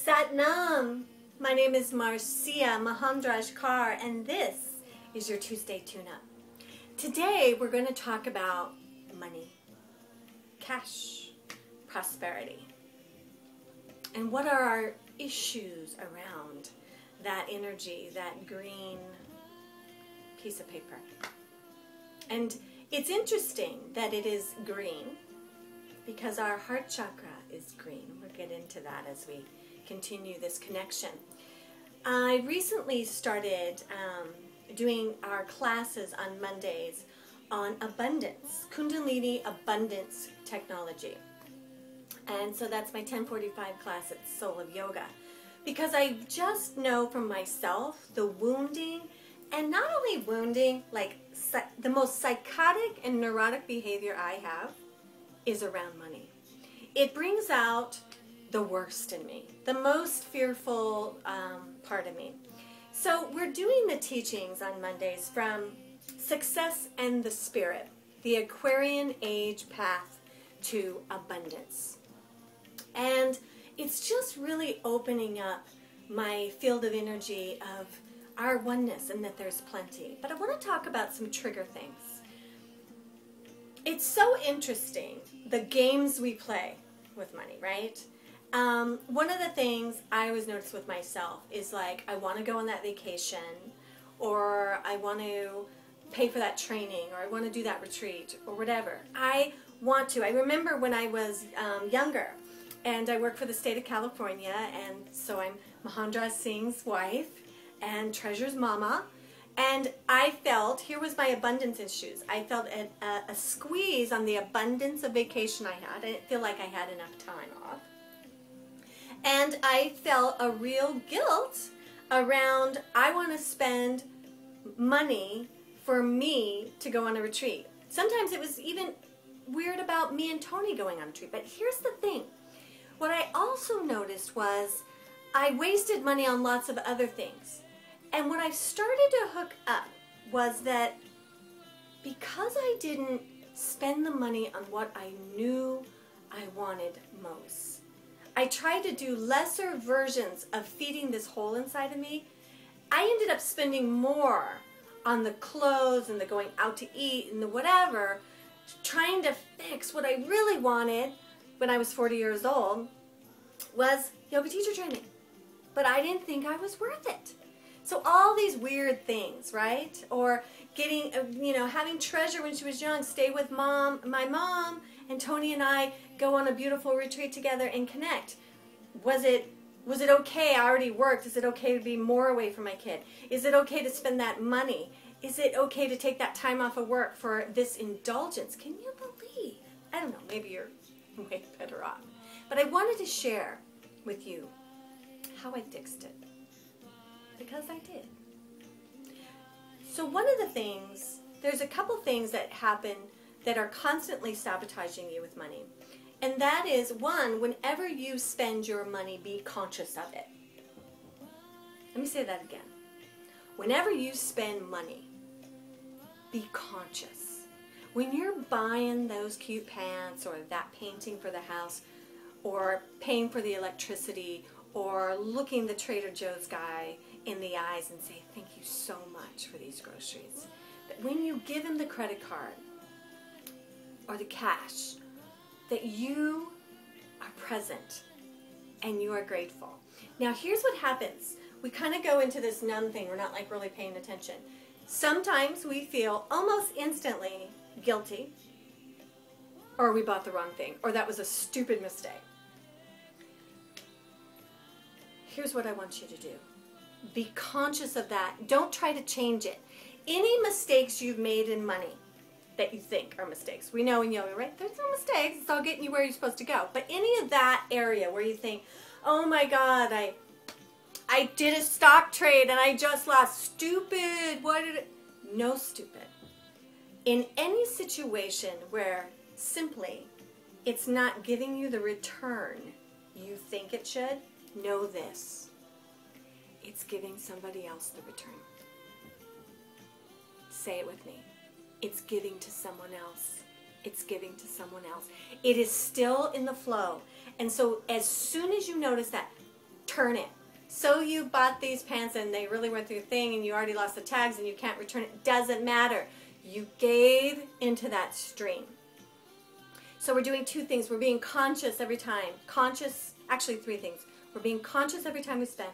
Satnam. My name is Marcia Mahandrajkar, and this is your Tuesday tune-up. Today we're going to talk about money, cash, prosperity, and what are our issues around that energy, that green piece of paper. And it's interesting that it is green because our heart chakra is green. We'll get into that as we continue this connection. I recently started doing our classes on Mondays on abundance, Kundalini abundance technology. And so that's my 10:45 class at Soul of Yoga. Because I just know from myself the wounding, and not only wounding, like the most psychotic and neurotic behavior I have is around money. It brings out the worst in me, the most fearful part of me. So we're doing the teachings on Mondays from Success and the Spirit, the Aquarian age path to abundance. And it's just really opening up my field of energy of our oneness and that there's plenty. But I want to talk about some trigger things. It's so interesting, the games we play with money, right? One of the things I always notice with myself is like, I want to go on that vacation, or I want to pay for that training, or I want to do that retreat, or whatever. I want to. I remember when I was younger, and I worked for the state of California, and so I'm Mahendra Singh's wife and Treasure's mama, and I felt, here was my abundance issues, I felt a squeeze on the abundance of vacation I had. I didn't feel like I had enough time off. And I felt a real guilt around, I want to spend money for me to go on a retreat. Sometimes it was even weird about me and Tony going on a retreat. But here's the thing. What I also noticed was I wasted money on lots of other things. And what I started to hook up was that because I didn't spend the money on what I knew I wanted most, I tried to do lesser versions of feeding this hole inside of me. I ended up spending more on the clothes and the going out to eat and the whatever, trying to fix what I really wanted when I was 40 years old was yoga teacher training. But I didn't think I was worth it. So all these weird things, right? Or getting, having Treasure when she was young, stay with my mom, and Tony and I go on a beautiful retreat together and connect. Was it okay? I already worked. Is it okay to be more away from my kid? Is it okay to spend that money? Is it okay to take that time off of work for this indulgence? Can you believe? I don't know, maybe you're way better off. But I wanted to share with you how I fixed it. Because I did. So one of the things, there's a couple things that happen that are constantly sabotaging you with money. And that is, one, whenever you spend your money, be conscious of it. Let me say that again. Whenever you spend money, be conscious. When you're buying those cute pants, or that painting for the house, or paying for the electricity, or looking the Trader Joe's guy in the eyes and say, thank you so much for these groceries. That when you give him the credit card or the cash, that you are present and you are grateful. Now here's what happens. We kind of go into this numb thing. We're not like really paying attention. Sometimes we feel almost instantly guilty, or we bought the wrong thing, or that was a stupid mistake. Here's what I want you to do. Be conscious of that. Don't try to change it. Any mistakes you've made in money that you think are mistakes. We know in yoga, right? There's no mistakes. It's all getting you where you're supposed to go. But any of that area where you think, oh my God, I did a stock trade and I just lost. Stupid. What did it? No stupid. In any situation where simply it's not giving you the return you think it should, know this. It's giving somebody else the return. Say it with me. It's giving to someone else. It's giving to someone else. It is still in the flow. And so as soon as you notice that, return it. So you bought these pants and they really weren't your thing and you already lost the tags and you can't return it. Doesn't matter. You gave into that stream. So we're doing two things. We're being conscious every time. Actually 3 things. We're being conscious every time we spend.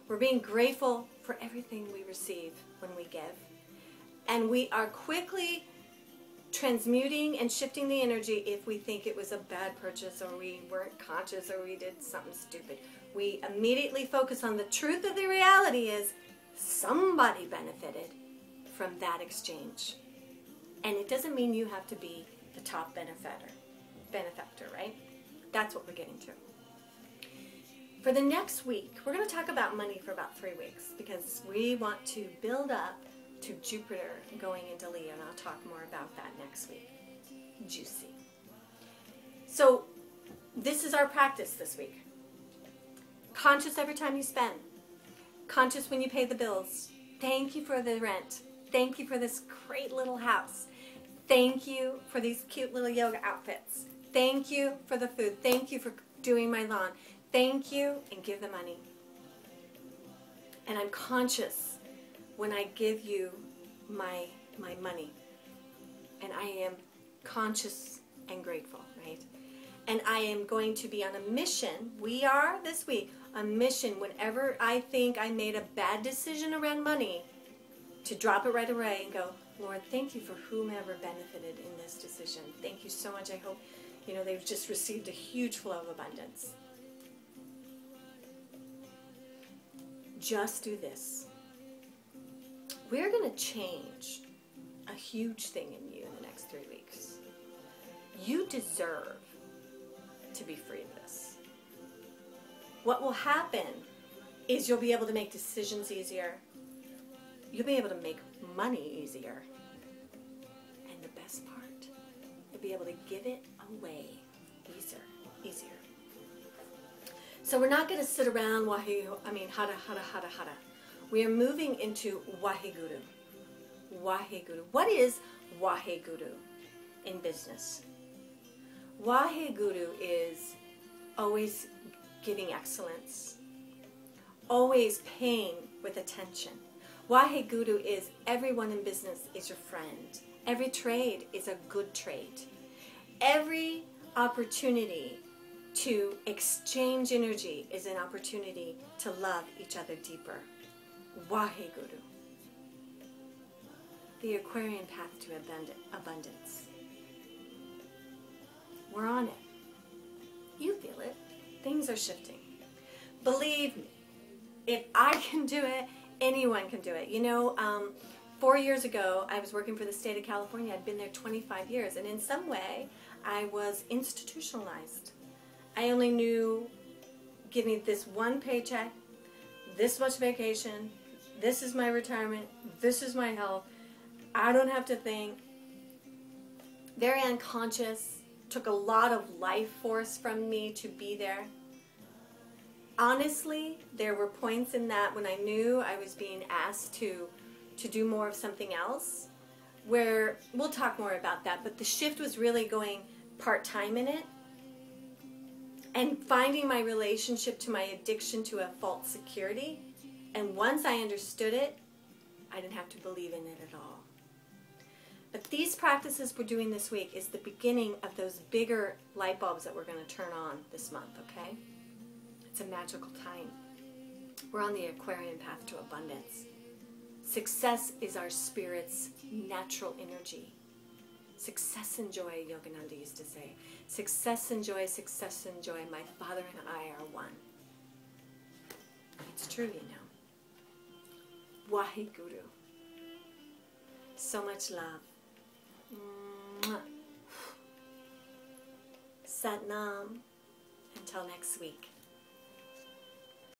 We're being grateful for everything we receive when we give. And we are quickly transmuting and shifting the energy if we think it was a bad purchase or we weren't conscious or we did something stupid. We immediately focus on the truth of the reality is somebody benefited from that exchange. And it doesn't mean you have to be the top benefactor, right? That's what we're getting to. For the next week, we're going to talk about money for about 3 weeks because we want to build up to Jupiter going into Leo, and I'll talk more about that next week. Juicy. So this is our practice this week. Conscious every time you spend. Conscious when you pay the bills. Thank you for the rent. Thank you for this great little house. Thank you for these cute little yoga outfits. Thank you for the food. Thank you for doing my lawn. Thank you, and give the money. And I'm conscious when I give you my money. And I am conscious and grateful, right? And I am going to be on a mission. We are this week a mission whenever I think I made a bad decision around money to drop it right away and go, Lord, thank you for whomever benefited in this decision. Thank you so much. I hope, they've just received a huge flow of abundance. Just do this. We're going to change a huge thing in you in the next 3 weeks. You deserve to be free of this. What will happen is you'll be able to make decisions easier. You'll be able to make money easier. And the best part, you'll be able to give it away easier. So we're not going to sit around hara. We are moving into Wahe Guru. Wahe Guru. What is Wahe Guru in business? Wahe Guru is always giving excellence, always paying with attention. Wahe Guru is everyone in business is your friend. Every trade is a good trade. Every opportunity to exchange energy is an opportunity to love each other deeper. Wahe Guru. The Aquarian path to abundance. We're on it. You feel it. Things are shifting. Believe me, if I can do it, anyone can do it. 4 years ago, I was working for the state of California. I'd been there 25 years, and in some way, I was institutionalized. I only knew, give me this one paycheck, this much vacation, this is my retirement, this is my health. I don't have to think. Very unconscious. Took a lot of life force from me to be there. Honestly, there were points in that when I knew I was being asked to do more of something else, where we'll talk more about that, but the shift was really going part-time in it and finding my relationship to my addiction to a false security. And once I understood it, I didn't have to believe in it at all. But these practices we're doing this week is the beginning of those bigger light bulbs that we're going to turn on this month, okay? It's a magical time. We're on the Aquarian path to abundance. Success is our spirit's natural energy. Success and joy, Yogananda used to say. Success and joy, my Father and I are one. It's true, Wahe Guru. So much love. Mwah. Satnam. Until next week.